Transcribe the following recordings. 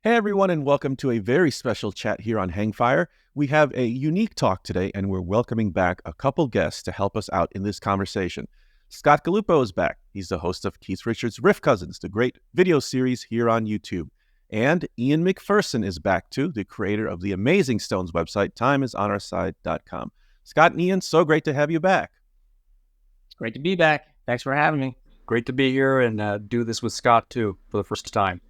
Hey everyone, and welcome to a very special chat here on Hangfire. We have a unique talk today, and we're welcoming back a couple guests to help us out in this conversation. Scott Galupo is back. He's the host of Keith Richards' Riff Cousins, the great video series here on YouTube. And Ian McPherson is back too, the creator of the amazing Stones website, timeisonurside.com. Scott and Ian, so great to have you back. It's great to be back. Thanks for having me. Great to be here and do this with Scott too for the first time.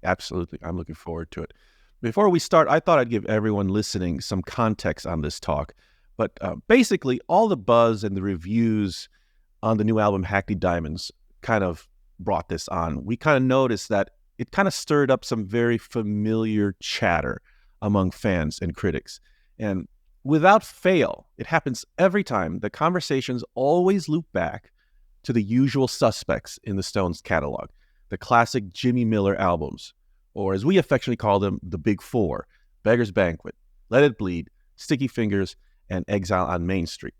Absolutely. I'm looking forward to it. Before we start, I thought I'd give everyone listening some context on this talk. But basically, all the buzz and the reviews on the new album, Hackney Diamonds, kind of brought this on. We kind of noticed that it kind of stirred up some very familiar chatter among fans and critics. And without fail, it happens every time. The conversations always loop back to the usual suspects in the Stones catalog. The classic Jimmy Miller albums, or as we affectionately call them, the Big Four: Beggars Banquet, Let It Bleed, Sticky Fingers, and Exile on Main Street.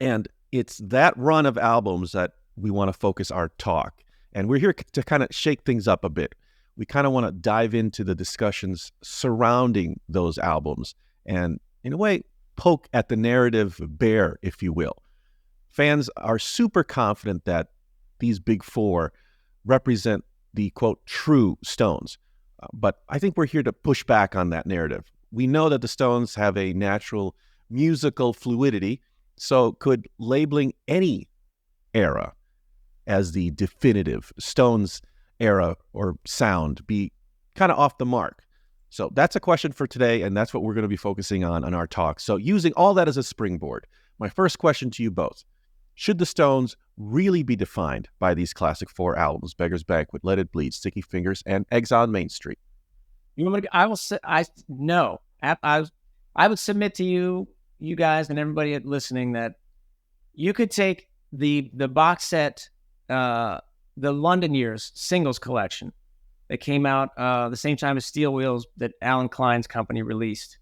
And it's that run of albums that we want to focus our talk. And we're here to kind of shake things up a bit. We kind of want to dive into the discussions surrounding those albums and, in a way, poke at the narrative bear, if you will. Fans are super confident that these Big Four represent the, quote, true Stones. But I think we're here to push back on that narrative. We know that the Stones have a natural musical fluidity, so could labeling any era as the definitive Stones era or sound be kind of off the mark? So that's a question for today, and that's what we're going to be focusing on our talk. So using all that as a springboard, my first question to you both: should the Stones really be defined by these classic four albums, Beggars Banquet, Let It Bleed, Sticky Fingers, and Exile on Main Street? No. I would submit to you guys and everybody listening that you could take the box set, the London Years singles collection that came out the same time as Steel Wheels that Alan Klein's company released,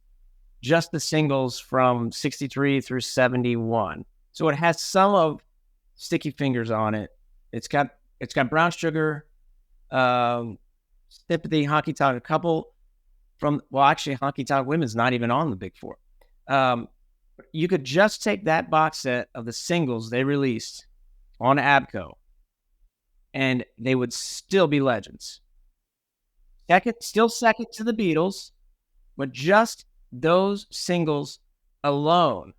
just the singles from 63 through 71. So it has some of Sticky Fingers on it. It's got Brown Sugar, Sympathy, Honky Tonk, a couple from, well, actually Honky Tonk Women's not even on the Big Four. You could just take that box set of the singles they released on ABCO, and they would still be legends. Still second to the Beatles, but just those singles alone,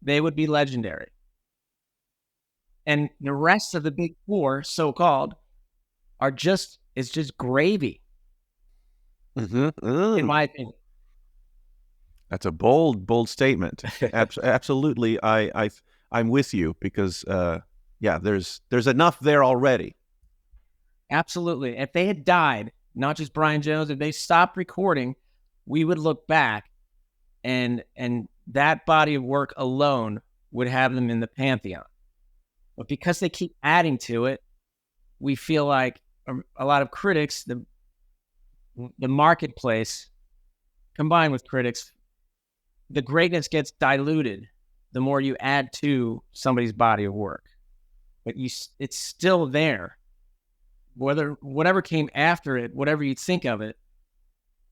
they would be legendary. And the rest of the Big Four, so-called, it's just gravy. In my opinion. That's a bold statement. Absolutely, I'm with you because there's enough there already. Absolutely. If they had died, not just Brian Jones, if they stopped recording, we would look back and that body of work alone would have them in the pantheon. But because they keep adding to it, we feel like a lot of critics, the marketplace, combined with critics, the greatness gets diluted the more you add to somebody's body of work. But it's still there. Whatever came after it, whatever you think of it,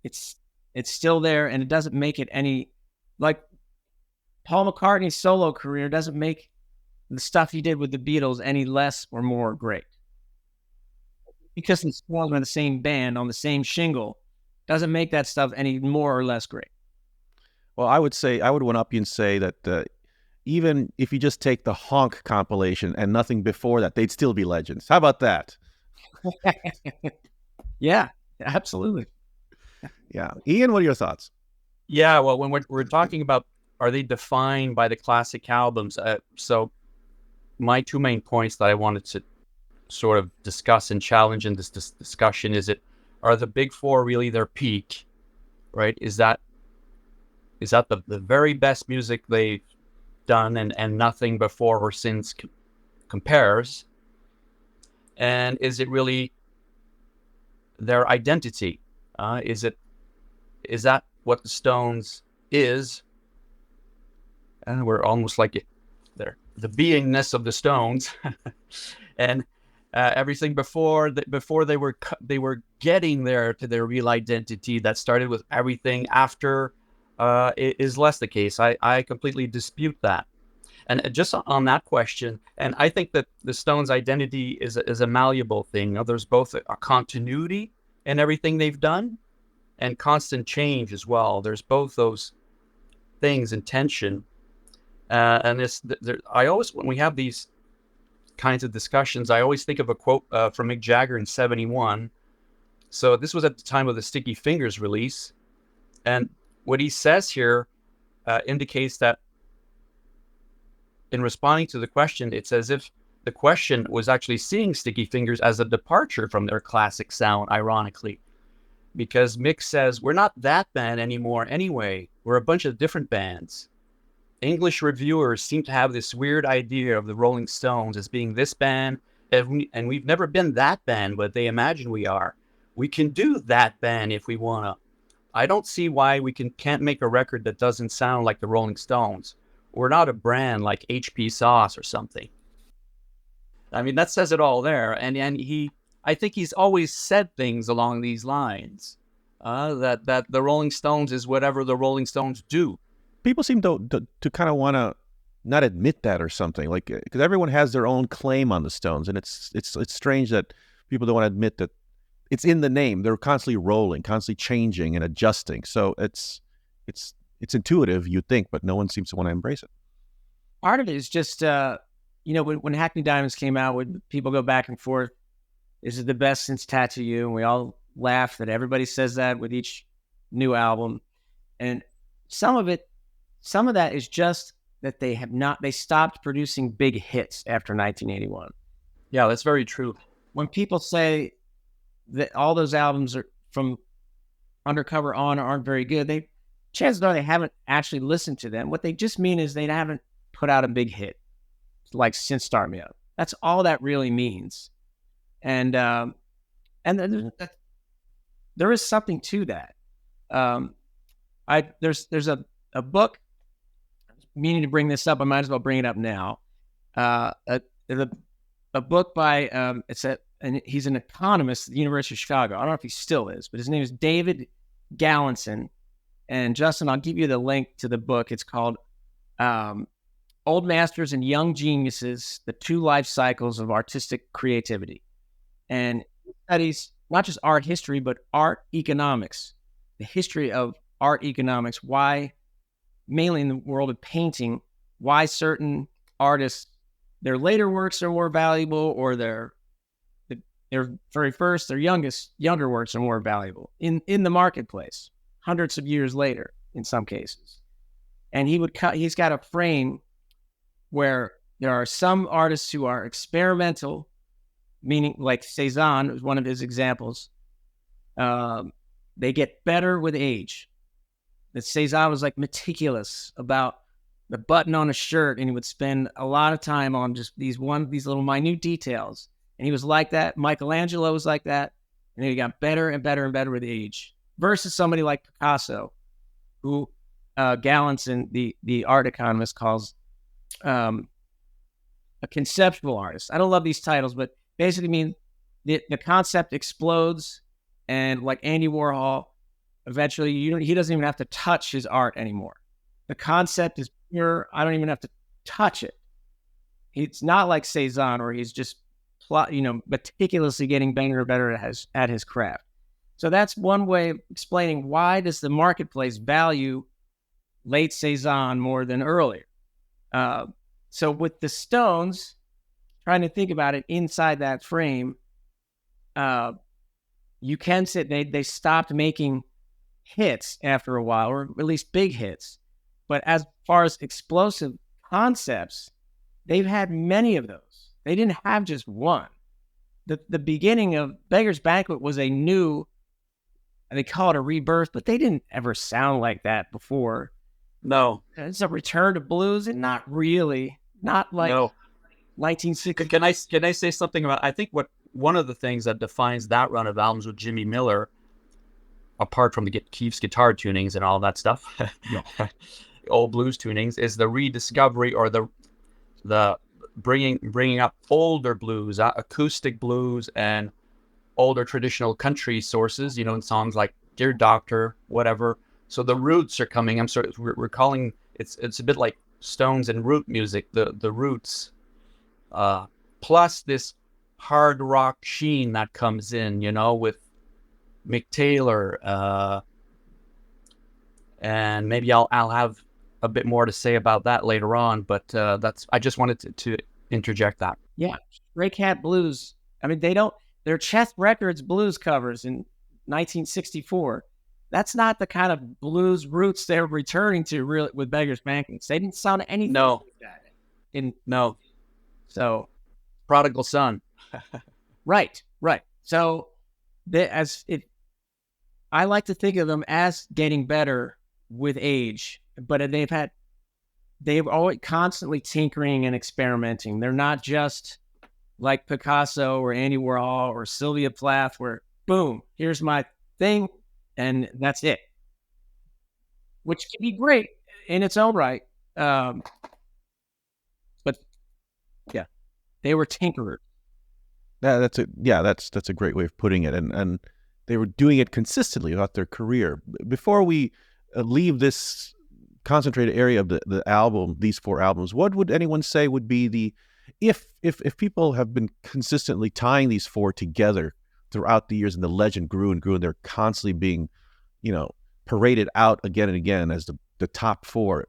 it's still there, and it doesn't make it any, like Paul McCartney's solo career doesn't make the stuff he did with the Beatles any less or more great. Because the Stones are the same band on the same shingle doesn't make that stuff any more or less great. Well, I would one up you and say that even if you just take the Honk compilation and nothing before that, they'd still be legends. How about that? Yeah, absolutely. Yeah. Ian, what are your thoughts? Yeah, well, when we're talking about, are they defined by the classic albums? So my two main points that I wanted to sort of discuss and challenge in this discussion are the Big Four really their peak, right? Is that the very best music they've done and nothing before or since compares? And is it really their identity? Is that what the Stones is? And we're almost like the beingness of the Stones. And everything before they were getting there to their real identity that started with everything after is less the case. I completely dispute that. And just on that question, and I think that the Stones' identity is a malleable thing. There's both a continuity in everything they've done and constant change as well. There's both those things in tension. And I always, when we have these kinds of discussions, I always think of a quote from Mick Jagger in '71. So this was at the time of the Sticky Fingers release. And what he says here indicates that in responding to the question, it's as if the question was actually seeing Sticky Fingers as a departure from their classic sound, ironically. Because Mick says, we're not that band anymore anyway. We're a bunch of different bands. English reviewers seem to have this weird idea of the Rolling Stones as being this band, and we've never been that band, but they imagine we are. We can do that band if we want to. I don't see why we can't make a record that doesn't sound like the Rolling Stones. We're not a brand like HP Sauce or something. I mean, that says it all there. And I think he's always said things along these lines, that the Rolling Stones is whatever the Rolling Stones do. People seem to kind of want to not admit that or something, like, because everyone has their own claim on the Stones, and it's strange that people don't want to admit that it's in the name. They're constantly rolling, constantly changing and adjusting. So it's intuitive, you'd think, but no one seems to want to embrace it. Part of it is just, when Hackney Diamonds came out, when people go back and forth, this is the best since Tattoo You, and we all laugh that everybody says that with each new album. And some of that is just that they stopped producing big hits after 1981. Yeah, that's very true. When people say that all those albums are from Undercover on aren't very good, chances are they haven't actually listened to them. What they just mean is they haven't put out a big hit, like since Start Me Up. That's all that really means. And there is something to that. There's a book, meaning to bring this up, I might as well bring it up now. A book by and he's an economist at the University of Chicago. I don't know if he still is, but his name is David Gallinson. And Justin, I'll give you the link to the book. It's called Old Masters and Young Geniuses, The Two Life Cycles of Artistic Creativity. And he studies not just art history, but art economics, the history of art economics, why, mainly in the world of painting, why certain artists, their later works are more valuable, or their very first, their younger works are more valuable in the marketplace, hundreds of years later in some cases. And he's got a frame where there are some artists who are experimental, meaning like Cezanne is one of his examples. They get better with age. That Cezanne was like meticulous about the button on a shirt, and he would spend a lot of time on just these little minute details. And he was like that. Michelangelo was like that. And he got better and better and better with age. Versus somebody like Picasso, who Gallinson, the art economist, calls a conceptual artist. I don't love these titles, but basically mean the concept explodes, and like Andy Warhol, eventually he doesn't even have to touch his art anymore. The concept is pure. I don't even have to touch it. It's not like Cezanne, or he's just meticulously getting better and better at his craft. So that's one way of explaining why does the marketplace value late Cezanne more than earlier. So with the Stones, trying to think about it inside that frame, you can say they stopped making hits after a while, or at least big hits. But as far as explosive concepts, they've had many of those. They didn't have just one. The beginning of Beggars Banquet was a new, they call it a rebirth, but they didn't ever sound like that before. No. It's a return to blues, and not really. Not like 1960. Can I say something about, I think one of the things that defines that run of albums with Jimmy Miller, apart from the Keith's guitar tunings and all that stuff, old blues tunings, is the rediscovery or the bringing up older blues, acoustic blues, and older traditional country sources, in songs like Dear Doctor, whatever. So the roots are coming. We're calling it's a bit like Stones and root music, the roots, plus this hard rock sheen that comes in, with Mick Taylor, and maybe I'll have a bit more to say about that later on, but I just wanted to interject that. Yeah, Stray Cat Blues. I mean, they're Chess Records blues covers in 1964. That's not the kind of blues roots they're returning to really with Beggars Banquet. They didn't sound anything like that. No. So, Prodigal Son. Right. So, I like to think of them as getting better with age, but they've always constantly tinkering and experimenting. They're not just like Picasso or Andy Warhol or Sylvia Plath, where boom, here's my thing, and that's it. Which can be great in its own right, but yeah, they were tinkerers. That's a great way of putting it, and they were doing it consistently throughout their career. Before we leave this concentrated area of the album, these 4 albums, what would anyone say would be the if people have been consistently tying these 4 together throughout the years, and the legend grew and grew, and they're constantly being, paraded out again and again as the top 4.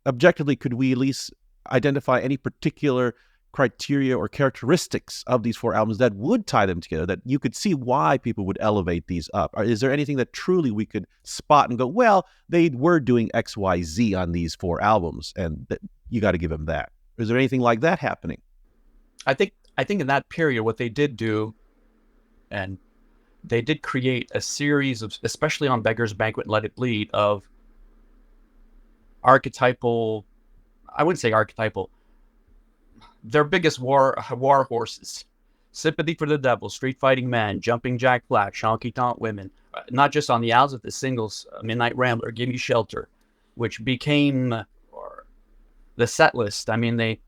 Objectively, could we at least identify any particular criteria or characteristics of these 4 albums that would tie them together, that you could see why people would elevate these up? Or is there anything that truly we could spot and go, well, they were doing X, Y, Z on these 4 albums, and you got to give them that? Is there anything like that happening? I think in that period, what they did do, and they did create a series of, especially on Beggars Banquet and Let It Bleed, of archetypal, I wouldn't say archetypal, their biggest war horses: Sympathy for the Devil, Street Fighting Man, Jumping Jack Flash, Honky Tonk Women. Not just on the albums, but the singles: Midnight Rambler, Give Me Shelter, which became the set list. I mean, they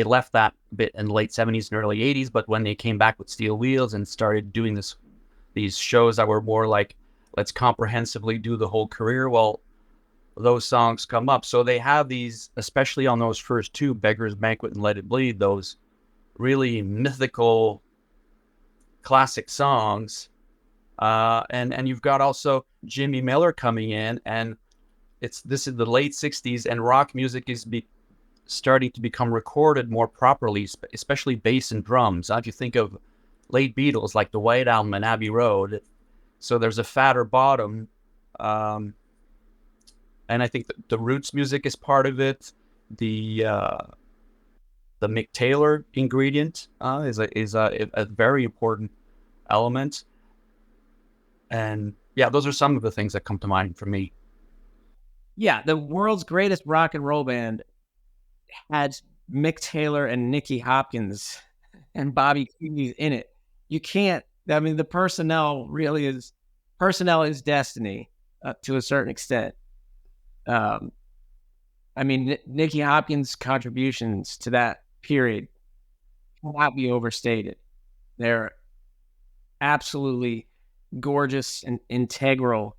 left that bit in the late 70s and early 80s, but when they came back with Steel Wheels and started doing these shows that were more like, let's comprehensively do the whole career, well, those songs come up. So they have these, especially on those first 2, Beggars Banquet and Let It Bleed, those really mythical classic songs. And you've got also Jimmy Miller coming in, and this is the late 60s, and rock music is starting to become recorded more properly, especially bass and drums. If you think of late Beatles, like the White Album and Abbey Road, so there's a fatter bottom. And I think the roots music is part of it. The Mick Taylor ingredient is a very important element. And yeah, those are some of the things that come to mind for me. Yeah, the world's greatest rock and roll band had Mick Taylor and Nicky Hopkins and Bobby Keys in it. You can't. I mean, the personnel is destiny to a certain extent. I mean, Nicky Hopkins' contributions to that period cannot be overstated. They're absolutely gorgeous and integral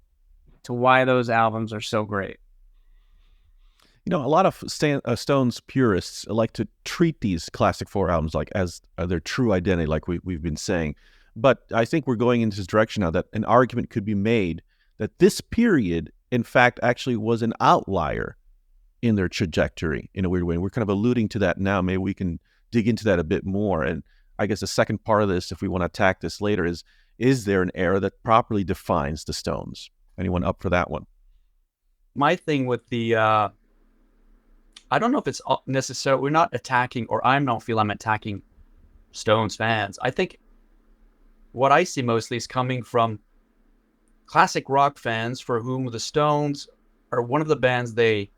to why those albums are so great. A lot of Stones purists like to treat these classic 4 albums like as their true identity, like we've been saying. But I think we're going into this direction now that an argument could be made that this period, in fact, actually was an outlier in their trajectory in a weird way. And we're kind of alluding to that now. Maybe we can dig into that a bit more. And I guess the second part of this, if we want to attack this later, is there an era that properly defines the Stones? Anyone up for that one? My thing with the, I don't know if it's necessarily, we're not attacking, or I don't feel I'm attacking Stones fans. I think what I see mostly is coming from classic rock fans for whom the Stones are one of the bands they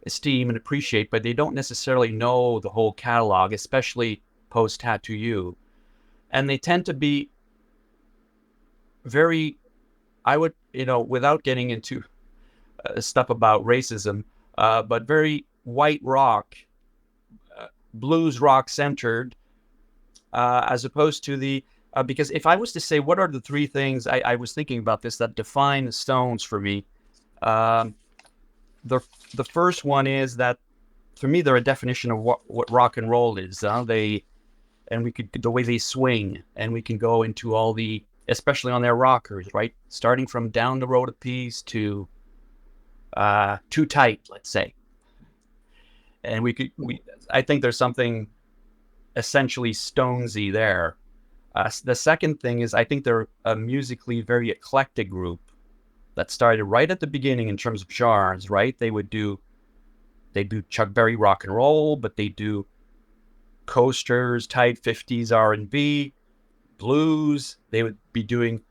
esteem and appreciate, but they don't necessarily know the whole catalog, especially post Tattoo You. And they tend to be very, I would, without getting into stuff about racism, but very white rock, blues rock centered, as opposed to the because if I was to say what are the three things I was thinking about this that define the Stones for me, the first one is that for me they're a definition of what rock and roll is. The way they swing, and we can go into all the, especially on their rockers, right? Starting from Down the Road a Piece to Too Tight, let's say. And I think there's something essentially Stonesy there. The second thing is I think they're a musically very eclectic group that started right at the beginning in terms of genres, right? They do Chuck Berry rock and roll, but they do coasters, tight 50s R&B, blues. They would be doing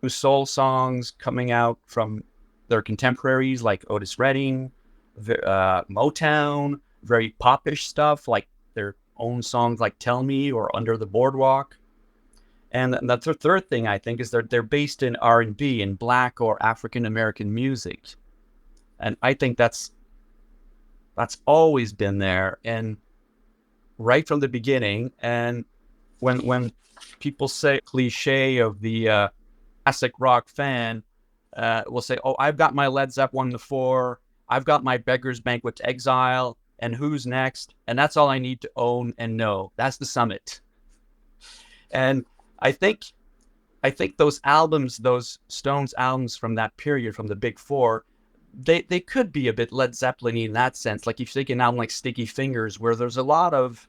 soul songs coming out from their contemporaries like Otis Redding, Motown, very popish stuff like their own songs like Tell Me or Under the Boardwalk. And that's the third thing I think is they're based in R&B and Black or African American music. And I think that's always been there and right from the beginning. And when people say cliche of the classic rock fan, will say, oh, I've got my Led Zeppelin 1-4, I've got my Beggars Banquet to Exile, and who's next? And that's all I need to own and know. That's the summit. And I think those albums, those Stones albums from that period, from the Big Four, they could be a bit Led Zeppelin-y in that sense. Like if you take an album like Sticky Fingers, where there's a lot of,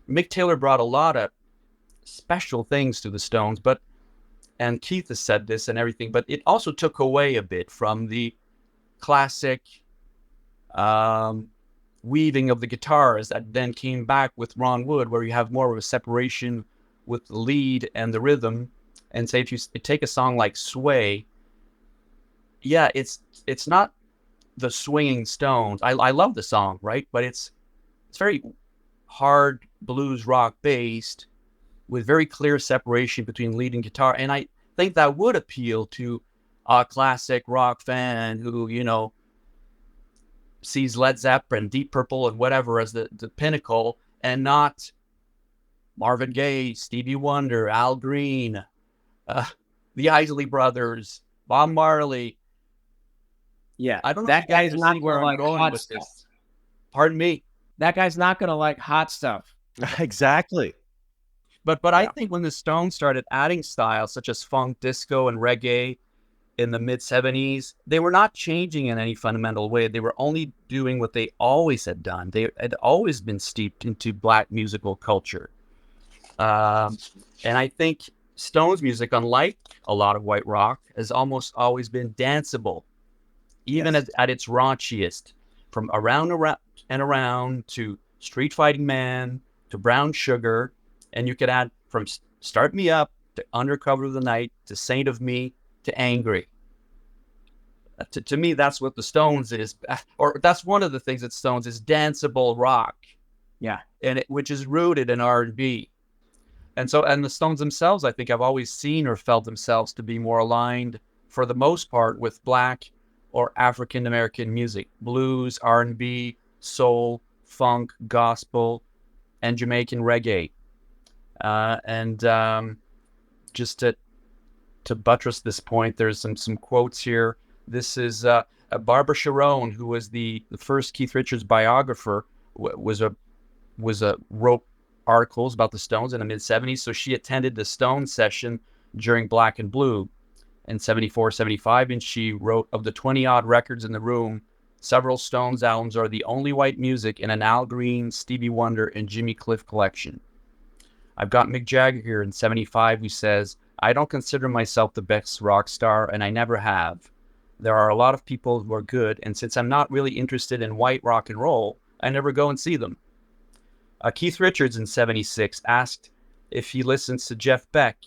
Mick Taylor brought a lot of special things to the Stones, and Keith has said this and everything, but it also took away a bit from the classic weaving of the guitars that then came back with Ron Wood, where you have more of a separation with the lead and the rhythm. And say if you take a song like Sway, yeah, it's not the swinging Stones. I love the song, right? But it's very hard blues rock based with very clear separation between lead and guitar. And I think that would appeal to a classic rock fan who, sees Led Zeppelin, Deep Purple, and whatever as the pinnacle, and not Marvin Gaye, Stevie Wonder, Al Green, the Isley Brothers, Bob Marley. Yeah, I don't know. That guy's not going to like hot stuff. Pardon me. That guy's not going to like hot stuff. Exactly. But I think when the Stones started adding styles such as funk, disco, and reggae in the mid-'70s, they were not changing in any fundamental way. They were only doing what they always had done. They had always been steeped into Black musical culture. And I think Stones music, unlike a lot of white rock, has almost always been danceable, even at its raunchiest, from Around and Around to Street Fighting Man to Brown Sugar. And you could add from Start Me Up to Undercover of the Night to Saint of Me to Angry. To me, that's what the Stones is, or that's one of the things that Stones is, danceable rock. Yeah. And which is rooted in R&B. And the Stones themselves, I think, have always seen or felt themselves to be more aligned, for the most part, with Black or African American music, blues, R&B, soul, funk, gospel, and Jamaican reggae. Just to buttress this point, there's some quotes here. This is Barbara Sharon, who was the first Keith Richards biographer, wrote articles about the Stones in the mid-'70s. So she attended the Stones session during Black and Blue in 74, 75, and she wrote, of the 20-odd records in the room, several Stones albums are the only white music in an Al Green, Stevie Wonder, and Jimmy Cliff collection. I've got Mick Jagger here in 75 who says, I don't consider myself the best rock star, and I never have. There are a lot of people who are good, and since I'm not really interested in white rock and roll, I never go and see them. Keith Richards in 76 asked if he listens to Jeff Beck,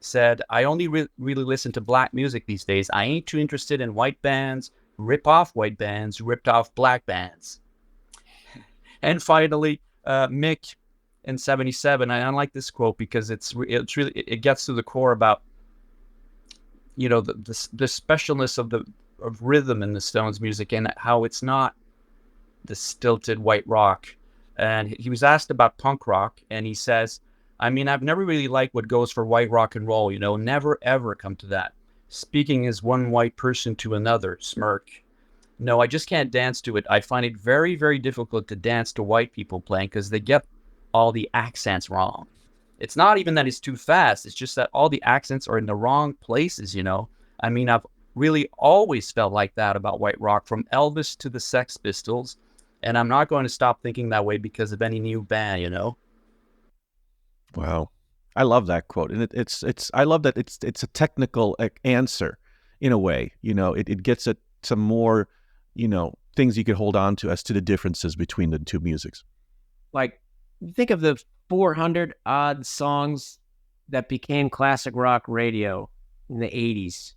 said, I only really listen to Black music these days. I ain't too interested in white bands, rip off white bands, ripped off Black bands. And finally, Mick in 77, I like this quote because it's really, it gets to the core about, the specialness of rhythm in the Stones music and how it's not the stilted white rock. and he was asked about punk rock, and he says, I mean, I've never really liked what goes for white rock and roll, never ever come to that. Speaking as one white person to another, smirk. No, I just can't dance to it. I find it very, very difficult to dance to white people playing because they get all the accents wrong. It's not even that it's too fast. It's just that all the accents are in the wrong places. I mean, I've really always felt like that about white rock, from Elvis to the Sex Pistols. And I'm not going to stop thinking that way because of any new band. Wow. I love that quote. And I love that it's a technical answer in a way. It gets at some more, things you could hold on to as to the differences between the two musics. Like, think of the 400 odd songs that became classic rock radio in the 80s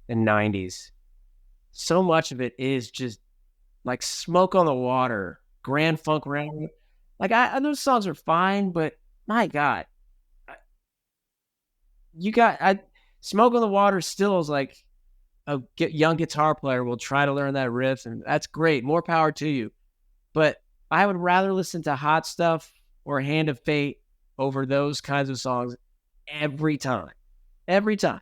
and 90s. So much of it is just like Smoke on the Water, Grand Funk Railroad. Like, those songs are fine, but my God, Smoke on the Water still is like a young guitar player will try to learn that riff, and that's great. More power to you. But I would rather listen to Hot Stuff or Hand of Fate over those kinds of songs every time. Every time.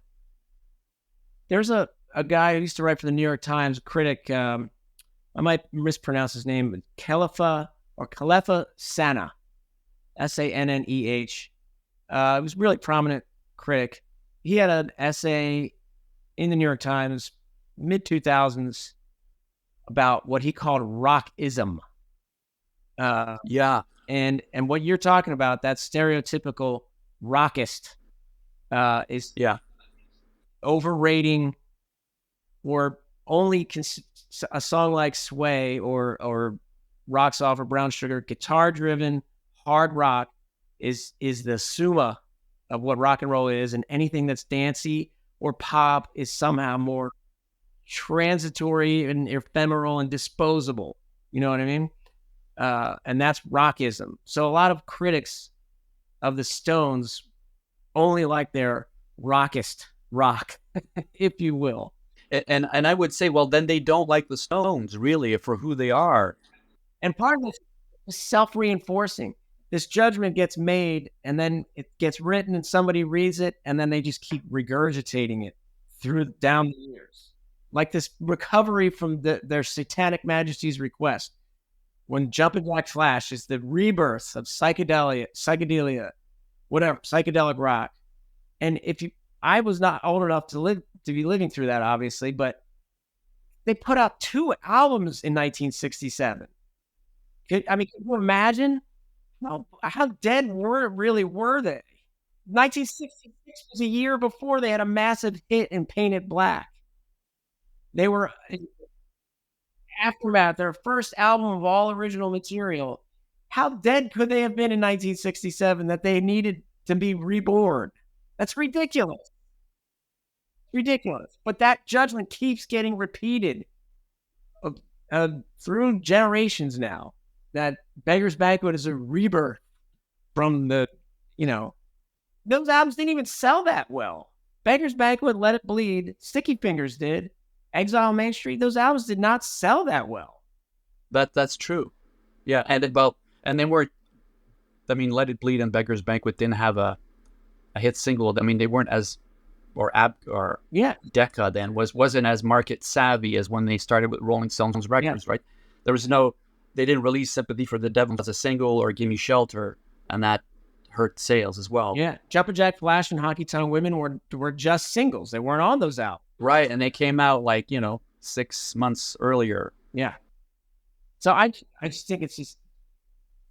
There's a guy who used to write for the New York Times, a critic, I might mispronounce his name, but Kalefa Sanah, Sanneh. He was a really prominent critic. He had an essay in the New York Times, mid-2000s, about what he called rockism. Yeah. And what you're talking about, that stereotypical rockist, is overrating, or only a song like Sway or Rocks Off or Brown Sugar, guitar-driven, hard rock is the summa of what rock and roll is, and anything that's dancey or pop is somehow more transitory and ephemeral and disposable. You know what I mean? And that's rockism. So a lot of critics of the Stones only like their rockist rock, if you will. And I would say, well, then they don't like the Stones, really, for who they are. And part of this is self-reinforcing. This judgment gets made, and then it gets written, and somebody reads it, and then they just keep regurgitating it down the years. Like this recovery from their Satanic Majesty's request, when Jumpin' Jack Flash is the rebirth of psychedelia, whatever, psychedelic rock. And I was not old enough to be living through that, obviously, but they put out 2 albums in 1967. I mean, can you imagine how dead were they? 1966 was a year before they had a massive hit in Paint It Black. They were Aftermath, their first album of all original material. How dead could they have been in 1967 that they needed to be reborn? That's ridiculous. Ridiculous. But that judgment keeps getting repeated through generations now. That Beggars Banquet is a rebirth from those albums didn't even sell that well. Beggars Banquet, Let It Bleed, Sticky Fingers did. Exile, Main Street, those albums did not sell that well. That's true. Yeah, and then Let It Bleed and Beggars Banquet didn't have a hit single. I mean, they weren't as Decca then wasn't as market savvy as when they started with Rolling Stones records, right? They didn't release Sympathy for the Devil as a single or Gimme Shelter, and that hurt sales as well. Yeah, Jumpin' Jack Flash and Honky Tonk Women were just singles. They weren't on those albums. Right, and they came out 6 months earlier. Yeah. So I just think it's just,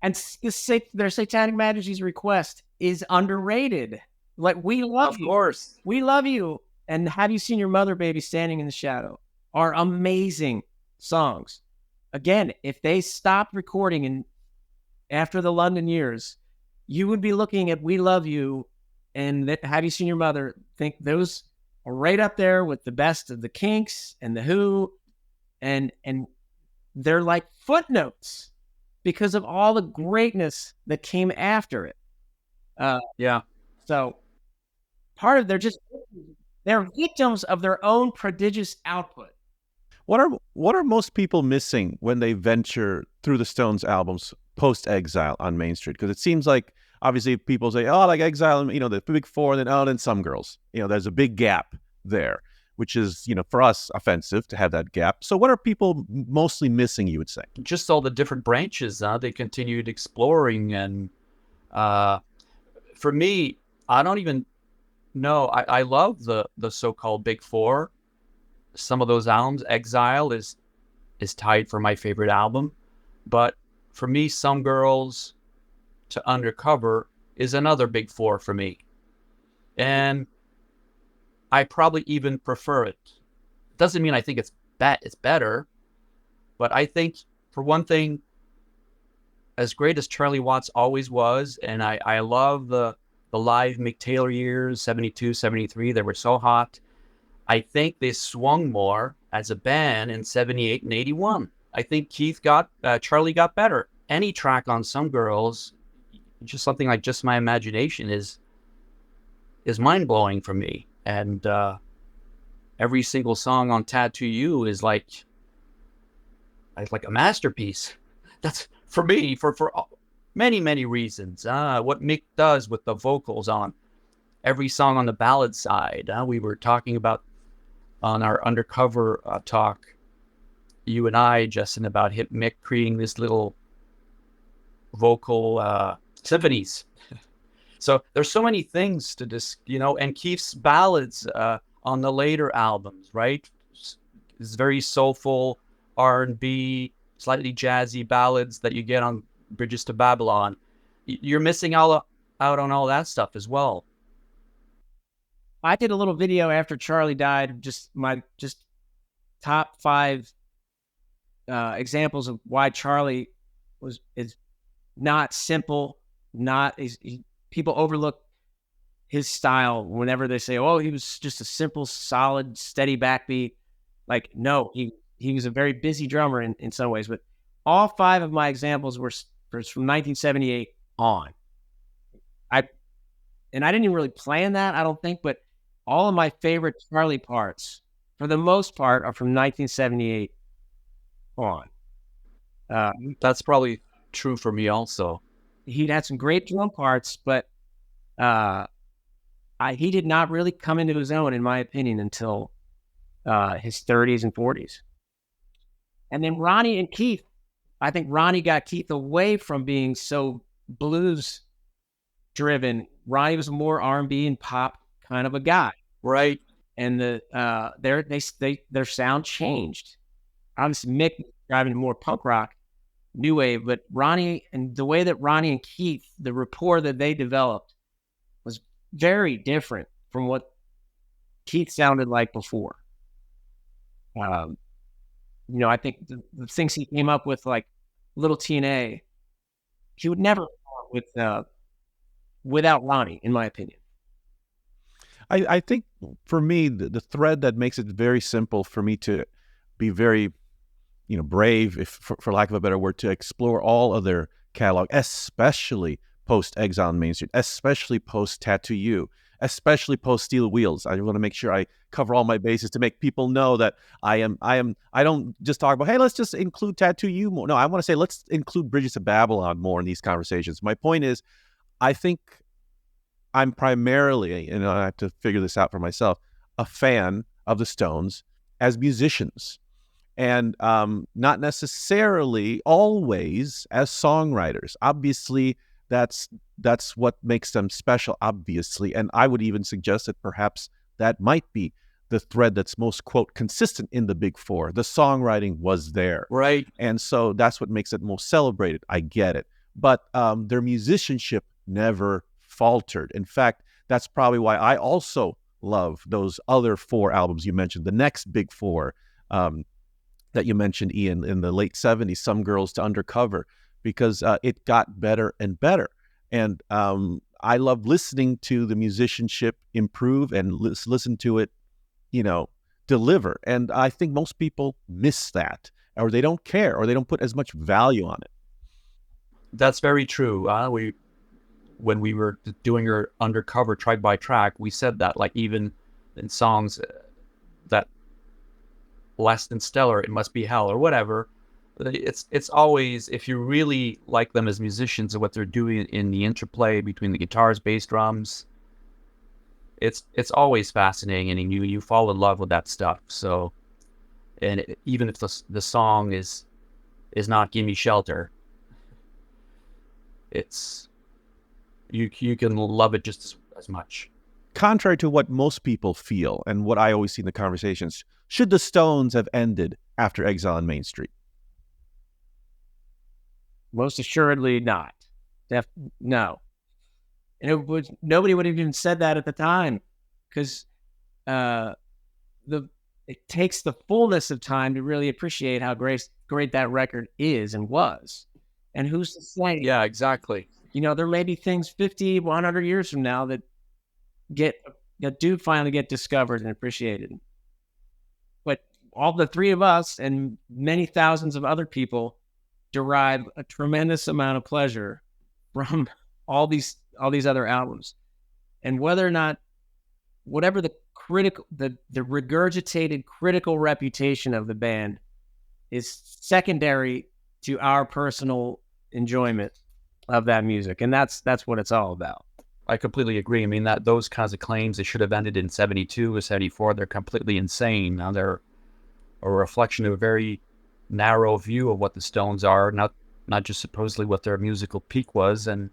and their Satanic Majesty's request is underrated. Like, we love you. Of course. We love you. And Have You Seen Your Mother, Baby, Standing in the Shadow are amazing songs. Again, if they stopped recording after the London years, you would be looking at We Love You and Have You Seen Your Mother, think those are right up there with the best of the Kinks and the Who, and they're like footnotes because of all the greatness that came after it. So part of they're victims of their own prodigious output. What are most people missing when they venture through the Stones albums, post-Exile on Main Street? Because it seems like obviously people say, oh, like Exile, the big four, and then Some Girls. There's a big gap there, which is, for us, offensive to have that gap. So what are people mostly missing, you would say? Just all the different branches they continued exploring. And for me, I don't even know. I love the so-called Big Four. Some of those albums, Exile is tied for my favorite album. But for me, Some Girls to Undercover is another Big Four for me. And I probably even prefer it. Doesn't mean I think it's better, but I think, for one thing, as great as Charlie Watts always was, and I love the live Mick Taylor years, 72, 73, they were so hot. I think they swung more as a band in 78 and 81. I think Charlie got better. Any track on Some Girls, just something like Just My Imagination, is mind-blowing for me. And every single song on Tattoo You is like a masterpiece. That's, for me, for many, many reasons. What Mick does with the vocals on every song on the ballad side. We were talking about on our Undercover talk, you and I, Justin, about Mick creating this little vocal symphonies. So there's so many things to and Keith's ballads on the later albums, right? It's very soulful R&B, slightly jazzy ballads that you get on Bridges to Babylon. You're missing out on all that stuff as well. I did a little video after Charlie died, just top 5 examples of why Charlie is not simple, people overlook his style whenever they say, oh, he was just a simple, solid, steady backbeat. Like, no, he was a very busy drummer in some ways. But all 5 of my examples were from 1978 on. I didn't even really plan that, I don't think, but all of my favorite Charlie parts, for the most part, are from 1978 on. That's probably true for me also. He'd had some great drum parts, but he did not really come into his own, in my opinion, until his 30s and 40s. And then Ronnie and Keith, I think Ronnie got Keith away from being so blues driven. Ronnie was more R&B and pop kind of a guy, right? And their sound changed. Obviously, Mick was driving more punk rock, new wave, but Ronnie, and the way that Ronnie and Keith, the rapport that they developed was very different from what Keith sounded like before. I think the things he came up with, like Little TNA, he would never with without Ronnie, in my opinion. I think for me, the thread that makes it very simple for me to be very, brave, if for lack of a better word, to explore all of their catalog, especially post-Exile on Main Street, especially post-Tattoo You, especially post-Steel Wheels. I want to make sure I cover all my bases to make people know that I don't just talk about, hey, let's just include Tattoo You more. No, I want to say let's include Bridges to Babylon more in these conversations. My point is, I think I'm primarily, I have to figure this out for myself, a fan of the Stones as musicians, and not necessarily always as songwriters. Obviously, that's what makes them special, obviously. And I would even suggest that perhaps that might be the thread that's most, quote, consistent in the Big Four. The songwriting was there. Right. And so that's what makes it most celebrated. I get it. But their musicianship never faltered. In fact, that's probably why I also love those other 4 albums you mentioned, the next Big Four that you mentioned, Ian, in the late 70s, Some Girls to Undercover, because it got better and better. And I love listening to the musicianship improve and listen to it, deliver. And I think most people miss that, or they don't care, or they don't put as much value on it. That's very true. When we were doing your Undercover track by track, we said that, like, even in songs that less than stellar, It Must Be Hell or whatever, it's always, if you really like them as musicians and what they're doing in the interplay between the guitars, bass, drums, it's always fascinating, and you fall in love with that stuff. So, and even if the song is not "Gimme Shelter," it's you can love it just as much. Contrary to what most people feel and what I always see in the conversations, should the Stones have ended after Exile on Main Street? Most assuredly not. No. And nobody would have even said that at the time, because it takes the fullness of time to really appreciate how great that record is and was. And who's to say? Yeah, exactly. There may be things 50, 100 years from now that do finally get discovered and appreciated. But all the three of us and many thousands of other people derive a tremendous amount of pleasure from all these other albums. And whether or not, whatever the regurgitated critical reputation of the band is secondary to our personal enjoyment of that music. And that's what it's all about. I completely agree. I mean, that those kinds of claims, they should have ended in 72 or 74. They're completely insane. Now they're a reflection of a very narrow view of what the Stones are, not just supposedly what their musical peak was. And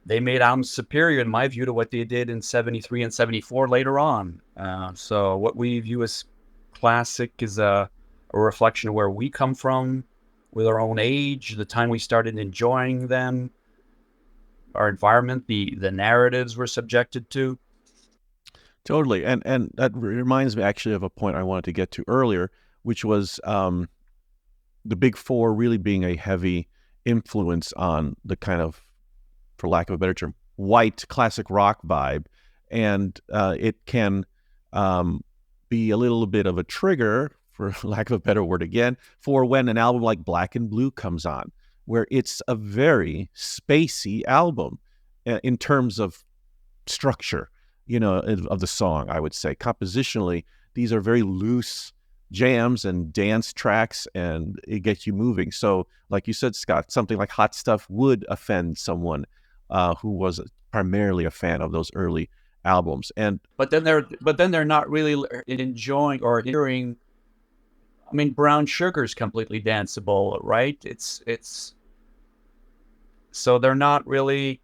they made albums superior, in my view, to what they did in 73 and 74 later on. So what we view as classic is a reflection of where we come from with our own age, the time we started enjoying them, our environment, the narratives we're subjected to. Totally. And that reminds me actually of a point I wanted to get to earlier, which was the Big Four really being a heavy influence on the kind of, for lack of a better term, white classic rock vibe. And it can be a little bit of a trigger, for lack of a better word again, for when an album like Black and Blue comes on, where it's a very spacey album in terms of structure, of the song, I would say. Compositionally, these are very loose jams and dance tracks, and it gets you moving. So, like you said, Scott, something like Hot Stuff would offend someone who was primarily a fan of those early albums. But then they're not really enjoying or hearing. I mean, Brown Sugar is completely danceable, right? It's so they're not really,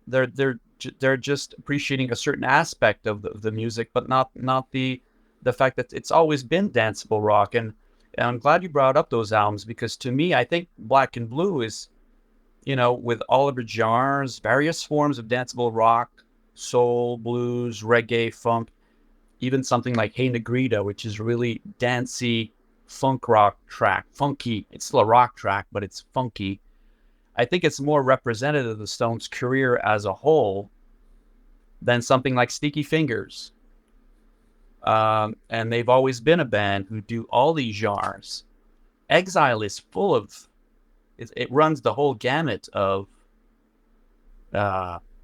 they're just appreciating a certain aspect of the music, but not the fact that it's always been danceable rock. And I'm glad you brought up those albums, because to me, I think Black and Blue is, with all of the genres, various forms of danceable rock, soul, blues, reggae, funk, even something like Hey Negrita, which is really dancey funk rock track, funky. It's still a rock track, but it's funky. I think it's more representative of the Stones' career as a whole than something like Sticky Fingers. And they've always been a band who do all these genres. Exile is full of, it runs the whole gamut of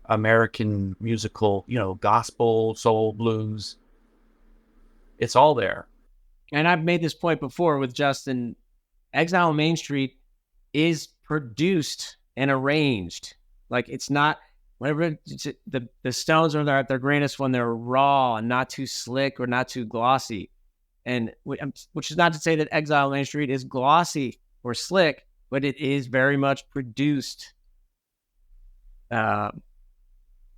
American musical, gospel, soul, blues. It's all there. And I've made this point before with Justin. Exile on Main Street is produced and arranged. Like, it's not, whenever the Stones are at their greatest when they're raw and not too slick or not too glossy. And which is not to say that Exile on Main Street is glossy or slick, but it is very much produced. It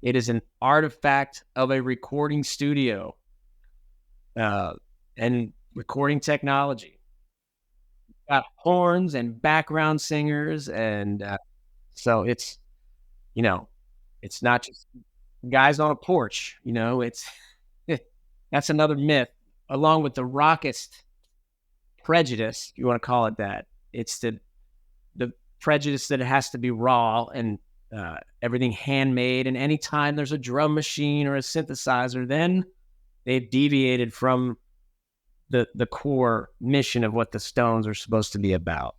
is an artifact of a recording studio and recording technology. Got horns and background singers, and so it's not just guys on a porch. It's that's another myth, along with the rockist prejudice, if you want to call it that. It's the prejudice that it has to be raw and everything handmade, and anytime there's a drum machine or a synthesizer, then they've deviated from the core mission of what the Stones are supposed to be about.